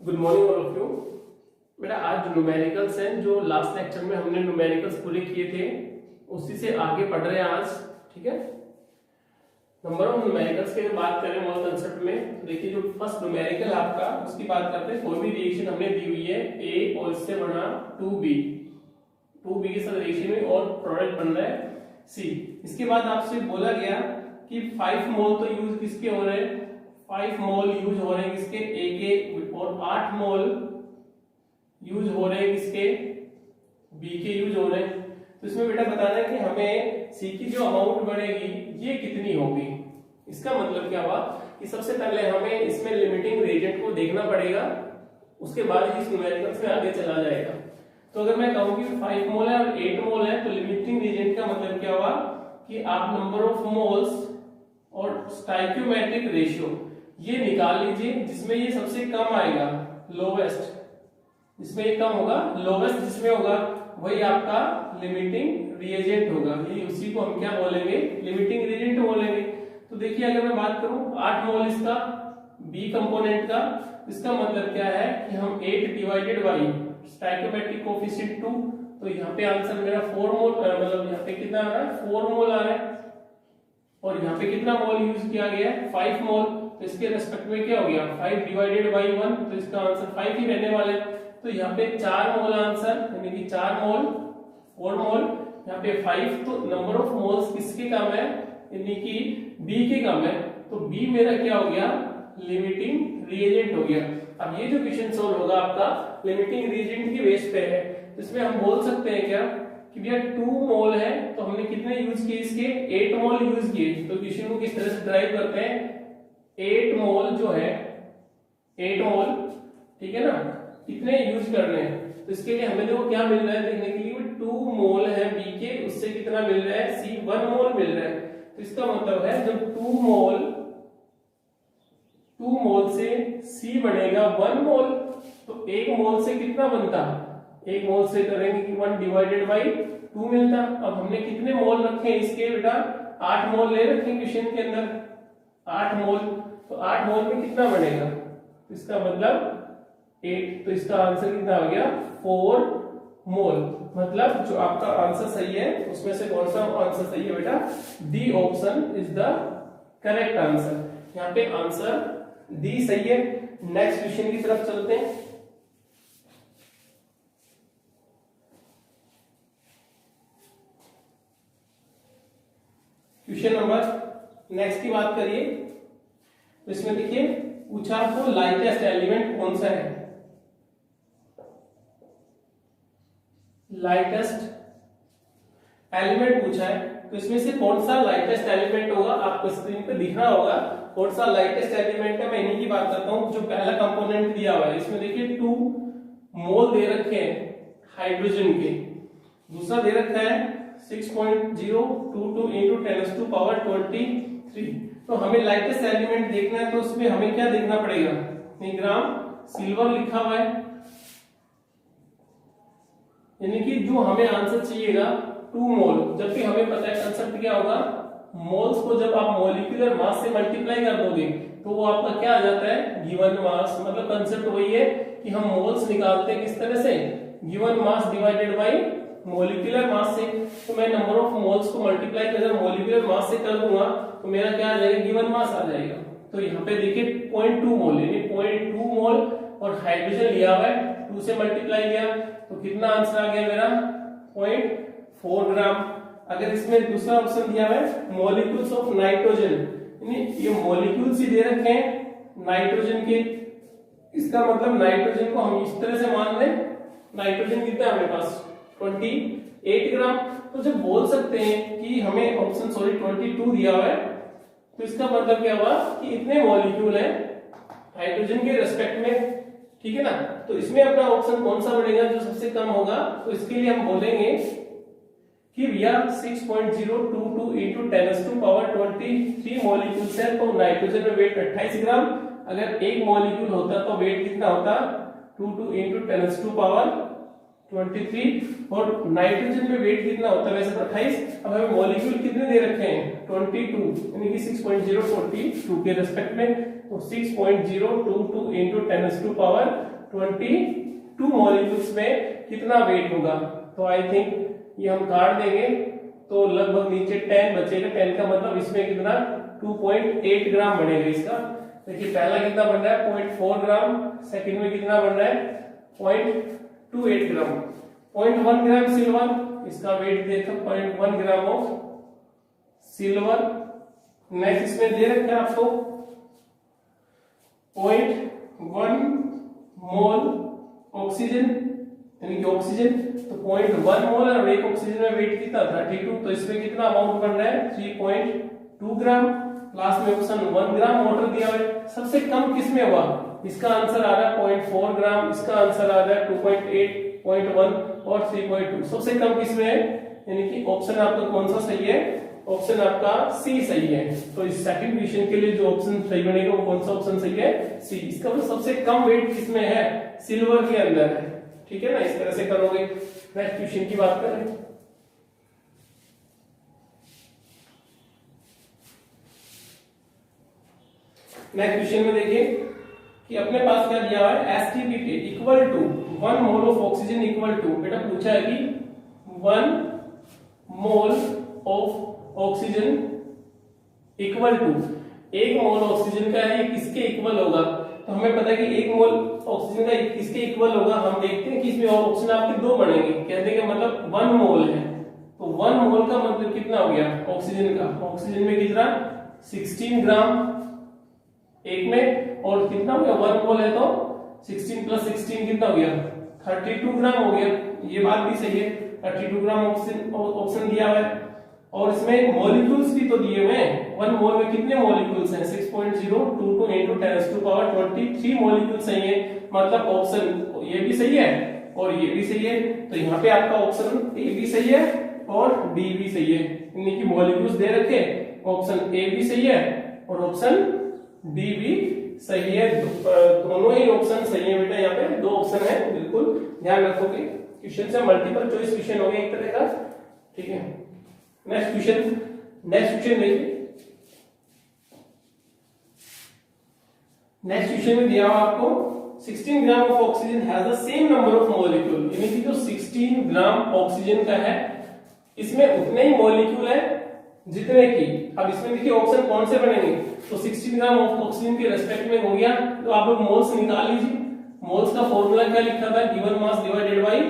Good morning all of you. बेटा आज numericals हैं, जो लास्ट लेक्चर में हमने न्यूमेरिकल्स पूरे किए थे उसी से आगे पढ़ रहे हैं आज। ठीक है, नंबर ऑफ न्यूमेरिकल्स की बात करें मोल कंसेप्ट में तो देखिए, जो फर्स्ट न्यूमेरिकल आपका उसकी बात करते हैं। कोई भी रिएक्शन हमने दी हुई है ए और इससे बना 2b के साथ रिएक्शन में और प्रोडक्ट बन रहा है सी। इसके बाद आपसे बोला गया कि 5 मोल तो यूज किसके हो रहे हैं, 5 मोल यूज हो रहे हैं किसके ए के, और 8 मोल यूज हो रहे हैं किसके बी के यूज हो रहे हैं। तो इसमें बेटा बताना है कि हमें सी की जो अमाउंट बढ़ेगी ये कितनी होगी। इसका मतलब क्या हुआ कि सबसे पहले हमें इसमें लिमिटिंग रिएजेंट को देखना पड़ेगा, उसके बाद इस न्यूमेरिकल्स में आगे चला जाएगा। तो अगर मैं कहूं कि 5 मोल है और 8 मोल है तो लिमिटिंग रिएजेंट का मतलब क्या हुआ कि आप नंबर ऑफ मोल्स और स्टोइकियोमेट्रिक रेशियो ये निकाल लीजिए, जिसमें ये सबसे कम आएगा लोवेस्ट, जिसमें ये कम होगा लोवेस्ट जिसमें होगा वही आपका लिमिटिंग रिएजेंट होगा। ये उसी को हम क्या बोलेंगे, लिमिटिंग रिएजेंट बोलेंगे। तो देखिए अगर मैं बात करूं 8 मोल इसका बी कंपोनेंट का, इसका मतलब क्या है कि हम 8 डिवाइडेड बाई स्टोइकियोमेट्रिक कोएफिशिएंट 2, तो यहाँ पे आंसर मेरा 4 मोल, मतलब यहाँ पे कितना आ रहा है 4 मोल आ रहा है, और यहाँ पे कितना मोल यूज किया गया है 5 मोल। तो इसके रेस्पेक्ट में क्या हो गया 5 डिवाइडेड बाई 1, तो इसका आंसर 5 ही रहने वाला है। तो यहाँ पे 4 मोल आंसर, यानी कि 4 मोल 4 मोल, यहाँ पे 5, तो नंबर ऑफ मोल्स किसके कम है, यानी कि बी के कम है। तो बी मेरा क्या हो गया, लिमिटिंग रिएजेंट हो गया। अब ये जो क्वेश्चन सोल्व होगा आपका लिमिटिंग रिएजेंट की बेस पे है, तो इसमें हम बोल सकते हैं क्या कि भैया 2 मोल है तो हमने कितने यूज किए, इसके 8 मोल यूज किए। तो क्वेश्चन को किस तरह से ड्राइव करते हैं, 8 मोल जो है 8 मोल, ठीक है ना, कितने यूज करने हैं। तो इसके लिए हमें देखो क्या मिल रहा है देखने के लिए, 2 मोल है बी के, उससे कितना मिल रहा है सी 1 मोल मिल रहा है। तो इसका मतलब है जब 2 मोल से सी बनेगा 1 मोल, तो 1 मोल से कितना बनता, 1 मोल से करेंगे कि 1 डिवाइडेड बाई 2 मिलता। अब हमने कितने मोल रखे इसके बेटा, 8 मोल ले रखे क्वेश्चन के अंदर, 8 मोल, तो 8 मोल में कितना बनेगा, तो इसका मतलब 8, तो इसका आंसर कितना हो गया 4 मोल। मतलब जो आपका आंसर सही है उसमें से कौन सा आंसर सही है बेटा, D option is the correct answer. यहाँ पे आंसर डी सही है। नेक्स्ट क्वेश्चन की तरफ चलते हैं। क्वेश्चन नंबर नेक्स्ट की बात करिए, तो इसमें देखिए पूछा आपको लाइटेस्ट एलिमेंट कौन सा है, लाइटेस्ट एलिमेंट पूछा है। तो इसमें से कौन सा लाइटेस्ट एलिमेंट होगा, आपको स्क्रीन पे दिख रहा होगा कौन सा लाइटेस्ट एलिमेंट है। मैं इन्हीं की बात करता हूं। जो पहला कंपोनेंट दिया हुआ है इसमें देखिए 2 मोल दे रखे हैं हाइड्रोजन के, दूसरा दे रखा है 6.022 into 10⁻23। तो हमें लाइटेस्ट एलिमेंट देखना है, तो उसमें हमें क्या देखना पड़ेगा, ग्राम सिल्वर लिखा हुआ है, यानी कि जो हमें आंसर चाहिएगा 2 मोल। जबकि हमें पता है कंसेप्ट क्या होगा, मोल्स को जब आप मॉलिक्यूलर मास से मल्टीप्लाई कर दोगे तो वो आपका क्या आ जाता है, गिवन मास। मतलब कंसेप्ट वही है कि हम मोल्स निकालते हैं किस तरह से, given mass divided by molecular mass से। तो मैं नंबर ऑफ मोल्स को मल्टीप्लाई अगर मॉलिक्यूलर मास से कर दूंगा तो मेरा क्या आ जाएगा, गिवन मास आ जाएगा। तो यहाँ पे देखिए 0.2 मोल, यानी 0.2 मोल, और हाइड्रोजन लिया हुआ है 2 से मल्टीप्लाई किया तो कितना आंसर आ गया मेरा 0.4 ग्राम। अगर इसमें दूसरा ऑप्शन दिया है मॉलिक्यूल्स ऑफ नाइट्रोजन, यानी ये मॉलिक्यूल्स ही दे रखे हैं नाइट्रोजन के, इसका मतलब नाइट्रोजन को हम इस तरह से मान लें, नाइट्रोजन कितना है हमारे पास 28 ग्राम। तो जब बोल सकते हैं कि हमें ऑप्शन 22 दिया हुआ है, तो इसका मतलब क्या हुआ कि इतने मॉलिक्यूल है हाइड्रोजन के रेस्पेक्ट में, ठीक है ना। तो इसमें अपना ऑप्शन कौन सा बढ़ेगा, जो सबसे कम होगा। तो इसके लिए हम बोलेंगे कि भैया 6.022 into 10⁻23 मॉलिक्यूल्स है, तो नाइट्रोजन में वेट 28 ग्राम। अगर एक मॉलिक्यूल होता तो वेट कितना होता 22 into 10⁻23, और नाइट्रोजन में वेट कितना होता है वैसे 28। अब हमें मॉलिक्यूल कितने दे रखे हैं 22, यानी कि 6.022 के रेस्पेक्ट में। और 6.022 इंटू 10⁻²² मॉलिक्यूल्स में कितना वेट होगा। तो आई थिंक ये हम काट देंगे तो लगभग नीचे 10 बचेगा। 10 का मतलब इसमें कितना 2.8 ग्राम बनेगा इसका। देखिए पहला कितना बन रहा है 0.4 ग्राम, सेकंड में कितना बन रहा है 0.28 ग्राम। 0.1 ग्राम सिल्वर, इसका वेट देखो 0.1 ग्राम ऑफ सिल्वर। नेक्स्ट इसमें दे रखा है आपको 0.1 मोल ऑक्सीजन, यानी कि ऑक्सीजन। तो 0.1 मोल और एक ऑक्सीजन में वेट कितना 32, तो इसमें कितना अमाउंट बन रहा है 3.2 ग्राम। लास्ट में ऑप्शन 1 ग्राम वाटर दिया हुआ है। सबसे कम किसमें हुआ, इसका आंसर आ रहा है 0.4 ग्राम, इसका आंसर आ रहा है 2.8, 0.1 और 3.2। सबसे कम किसमें है, यानी कि ऑप्शन आपका कौन सा सही है, ऑप्शन आपका सी सही है। तो इस सेकंड क्वेश्चन के लिए जो ऑप्शन सही बनेगा वो कौन सा ऑप्शन सही है, सी। इसका मतलब सबसे कम वेट किसमें है, सिल्वर के अंदर है। ठीक है ना, इस तरह से करोगे। नेक्स्ट क्वेश्चन की बात करें, नेक्स्ट क्वेश्चन में देखिए कि अपने पास क्या दिया हुआ है, STP equal to 1 mole of oxygen equal to, बेटा पूछा है कि 1 mole of oxygen equal to, 1 mole oxygen का है ये किसके इक्वल होगा। तो हमें पता है कि 1 मोल ऑक्सीजन का किसके इक्वल होगा। हम देखते हैं कि इसमें ऑप्शन आपके दो बनेंगे, कहते हैं कि मतलब 1 मोल है, तो 1 मोल का मतलब कितना हो गया ऑक्सीजन का, ऑक्सीजन में कितना 16 ग्राम एक में, और कितना हो गया 1 मोल है तो 16 + 16 कितना हो गया 32 ग्राम हो गया। ये बात भी सही है, 32 ग्राम ऑप्शन दिया हुआ है। और इसमें मॉलिक्यूल्स भी तो दिए हुए हैं, 1 मोल में कितने मॉलिक्यूल्स हैं 6.022 इंटू 10⁻23 मॉलिक्यूल्स हैं ये, मतलब ऑप्शन ये भी सही है और ये भी सही है। तो यहाँ पे आपका ऑप्शन ए भी सही है और डी भी सही है, यानी कि मॉलिक्यूल्स दे रखे, ऑप्शन ए भी सही है और ऑप्शन डी भी सही है। दोनों ही ऑप्शन सही है बेटा, यहाँ पे 2 ऑप्शन है, बिल्कुल ध्यान रखोगे। क्वेश्चन से मल्टीपल चॉइस क्वेश्चन हो गया एक तरह का। ठीक है, नेक्स्ट क्वेश्चन देखिए। नेक्स्ट क्वेश्चन में दिया हुआ आपको 16 gram of oxygen has the same number of molecule, यानी कि जो 16 ग्राम ऑक्सीजन का है इसमें उतने ही मॉलिक्यूल है जितने की। अब इसमें देखिए ऑप्शन कौन से बनेंगे, तो 16 ग्राम ऑफ ऑक्सीजन के रेस्पेक्ट में हो गया, तो आप लोग मोल्स निकाल लीजिए। मोल्स का फॉर्मूला क्या लिखा था, given mass divided by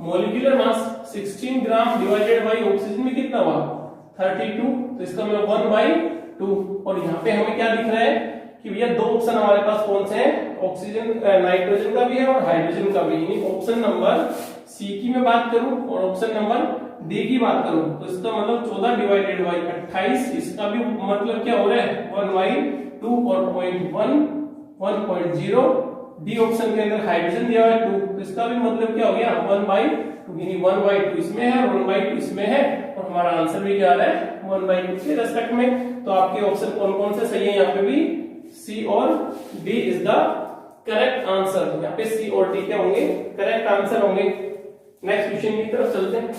molecular mass. 16 gram divided by oxygen में कितना हुआ 32, तो इसका मतलब 1/2। और यहाँ पे हमें क्या दिख रहा है कि भैया 2 ऑप्शन हमारे पास कौन से हैं, ऑक्सीजन नाइट्रोजन का भी है और हाइड्रोजन का भी, यानी ऑप्शन नंबर सी की मैं बात करूं और ऑप्शन नंबर डी की बात करूं, तो इसका मतलब 14 डिवाइडेड बाय 28, इसका भी मतलब क्या हो रहा है 1/2 और 0.1 1.0। डी ऑप्शन के अंदर हाइड्रोजन दिया हुआ है 2, तो इसका भी मतलब क्या हो गया 1/2, यानी 1/2 इसमें है और 1/2 इसमें है, और हमारा आंसर भी क्या आ रहा है 1/2 के रेस्पेक्ट में। तो आपके ऑप्शन कौन कौन से सही है, यहाँ पे भी सी और D is the correct answer. यहाँ पे सी और डी क्या होंगे, करेक्ट आंसर होंगे। नेक्स्ट क्वेश्चन की तरफ चलते हैं।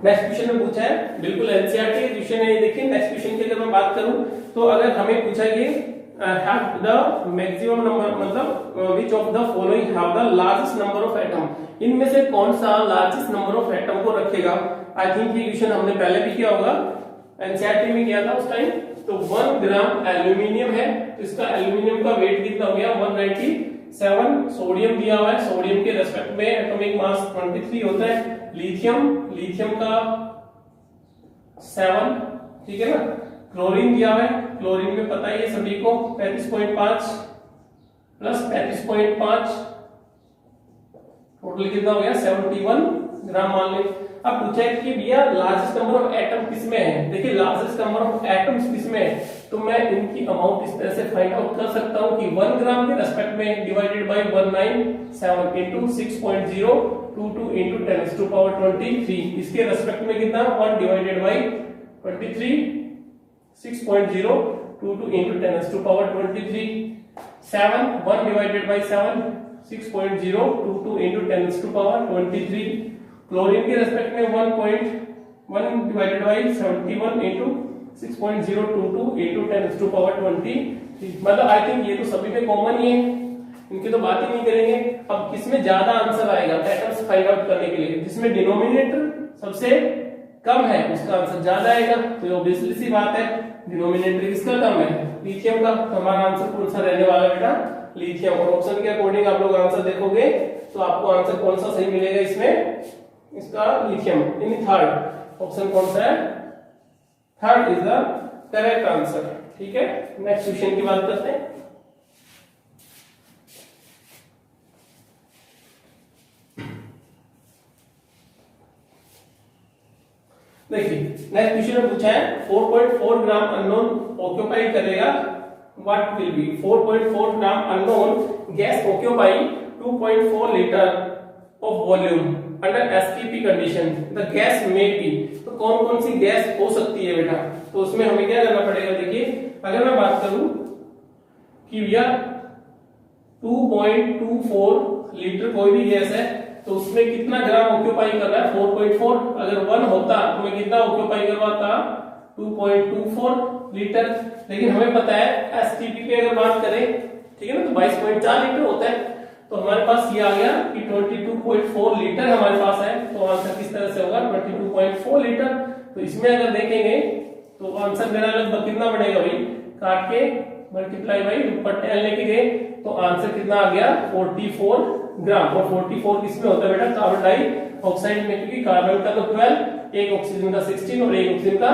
नेक्स्ट क्वेश्चन में पूछा है, बिल्कुल एनसीईआरटी का क्वेश्चन है ये। देखिए नेक्स्ट क्वेश्चन की अगर मैं बात करूं तो अगर हमें पूछा कि have the maximum number, मतलब which of the following have the largest number of atom, इनमें से कौन सा लार्जेस्ट नंबर ऑफ एटम को रखेगा। आई थिंक ये क्वेश्चन हमने पहले भी किया होगा, एनसीईआरटी में किया था उस टाइम। तो 1 ग्राम एल्यूमिनियम है, तो इसका एल्यूमिनियम का वेट कितना हो गया 197। सोडियम दिया हुआ है, सोडियम के रेस्पेक्ट में एटॉमिक मास 23 होता है। लिथियम का 7, ठीक है ना। क्लोरीन दिया हुआ है, क्लोरीन में पता ही है सभी को 35.5 प्लस 35.5, टोटल कितना हो गया 71 ग्राम मान लें। अब पूछा है कि भैया लार्जेस्ट नंबर ऑफ एटम किसमें है। देखिए लार्जेस्ट नंबर ऑफ एटम्स किसमें है, तो मैं इनकी अमाउंट इस तरह से फाइंड आउट कर सकता हूं कि 1 ग्राम के रेस्पेक्ट में डिवाइडेड बाय 197 इनटू 6.022 इनटू 10⁻23, इसके रेस्पेक्ट में कितना 1 divided by 23, 6.022 into 10⁻23, 7 1 divided by 7, 6.022 into 10⁻23, chlorine के रेस्पेक्ट में 1.1 डिवाइडेड बाई 71 इंटू 6.022 इंटू 10⁻20। मतलब आई थिंक ये तो सभी में कॉमन ही है, इनकी तो बात ही नहीं करेंगे। अब किसमें ज्यादा आंसर आएगा एटम्स फाइंड आउट करने के लिए, जिसमें डिनोमिनेटर सबसे कम है उसका आंसर ज्यादा आएगा। तो ऑब्वियसली सी बात है डिनोमिनेटर किसका कम है, लिथियम का। तो हमारा आंसर कौन सा रहने वाला बेटा, लिथियम। और ऑप्शन के अकॉर्डिंग आप लोग आंसर देखोगे तो आपको आंसर कौन सा सही मिलेगा इसमें, इसका लिथियम। यानी थर्ड ऑप्शन कौन सा है, third is the correct answer. ठीक है, नेक्स्ट क्वेश्चन की बात करते हैं। देखिए नेक्स्ट क्वेश्चन में पूछा है 4.4 ग्राम अननोन ऑक्यूपाई करेगा, what will be 4.4 gram unknown gas occupy 2.4 litre of volume under STP condition, the gas में बी। तो कौन कौन सी गैस हो सकती है बेटा, तो उसमें हमें क्या करना पड़ेगा। देखिए अगर मैं बात करूं कि भैया 2.24 लीटर कोई भी गैस है तो उसमें कितना ग्राम ऑक्यूपाई कर रहा है 4.4। अगर 1 होता तो मैं कितना ऑक्यूपाई करवाता 2.24 लीटर। लेकिन हमें पता है एसटीपी पे अगर बात करें, ठीक है ना, तो 22.4 लीटर होता है। तो हमारे पास ये आ गया कि 22.4 लीटर हमारे पास है। तो आंसर किस तरह से होगा 22.4 लीटर। तो इसमें अगर देखेंगे तो आंसर मेरा लगभग कितना बनेगा भाई, काट के मल्टीप्लाई बाई ऊपर 10 लेके गए तो आंसर कितना आ गया 44 ग्राम। और 44 किसमें होता है बेटा, कार्बन डाइऑक्साइड में, क्योंकि कार्बन का तो 12, एक ऑक्सीजन का 16 और एक ऑक्सीजन का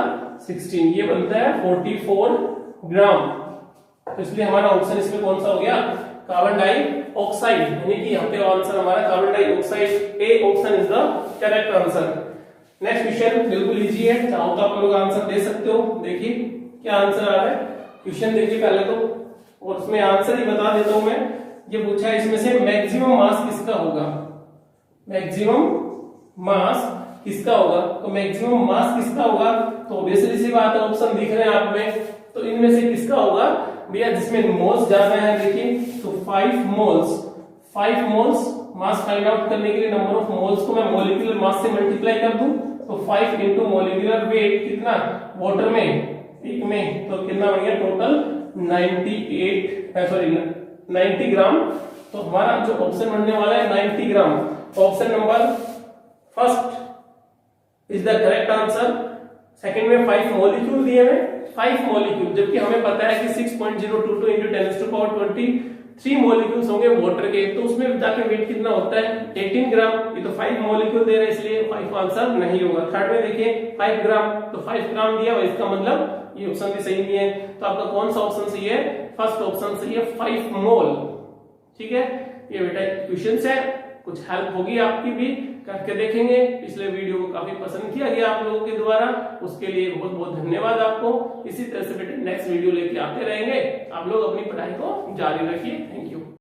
16, ये बनता है 44 ग्राम। तो इसलिए हमारा ऑप्शन इसमें कौन सा हो गया, कार्बन डाइऑक्साइड। यानी कि यहाँ पे आंसर हमारा carbon dioxide, A option is the correct answer. Next question बिल्कुल इजी है, चाहो तो आप लोग आंसर दे सकते हो। देखिए क्या आंसर आ रहा है, क्वेश्चन देखिए पहले तो, और उसमें आंसर ही बता देता हूं मैं। ये पूछा है इसमें से मैक्सिमम मास किसका होगा, मैक्सिमम मास किसका होगा। तो मैक्सिमम मास किसका होगा, तो ऑब्वियसली सी बात है ऑप्शन दिख रहे हैं आप में, तो इनमें से किसका होगा भैया, जिसमें मोल्स ज्यादा है। देखिए तो 5 मोल्स मास फाइंड आउट करने के लिए नंबर ऑफ मोल्स को मैं मॉलिक्यूलर मास से मल्टीप्लाई कर दूं तो 5 इंटू मॉलिक्यूलर वेट कितना वाटर में, एक में, तो कितना बन गया टोटल 90 ग्राम। तो हमारा जो ऑप्शन बनने वाला है 90 gram. Option number first is the correct answer. Second में 5 मॉलिक्यूल दिए हैं, 5 मॉलिक्यूल, जबकि हमें पता है कि 6.022 into 10⁻23 3 मॉलिक्यूल्स होंगे वाटर के, तो उसमें जाके वेट कितना होता है 18 ग्राम। ये तो 5 मॉलिक्यूल दे रहे हैं इसलिए 5 आंसर नहीं होगा। थर्ड में देखिए 5 ग्राम, तो 5 ग्राम दिया हुआ, इसका मतलब ये ऑप्शन भी सही नहीं है। तो आपका कौन सा ऑप्शन सही है, फर्स्ट ऑप्शन सही है 5 मोल। ठीक है, ये बेटा क्वेश्चंस है, कुछ हेल्प होगी आपकी भी, करके देखेंगे। पिछले वीडियो को काफी पसंद किया गया आप लोगों के द्वारा, उसके लिए बहुत बहुत धन्यवाद आपको। इसी तरह से बेटे नेक्स्ट वीडियो लेके आते रहेंगे, आप लोग अपनी पढ़ाई को जारी रखिए। Thank you.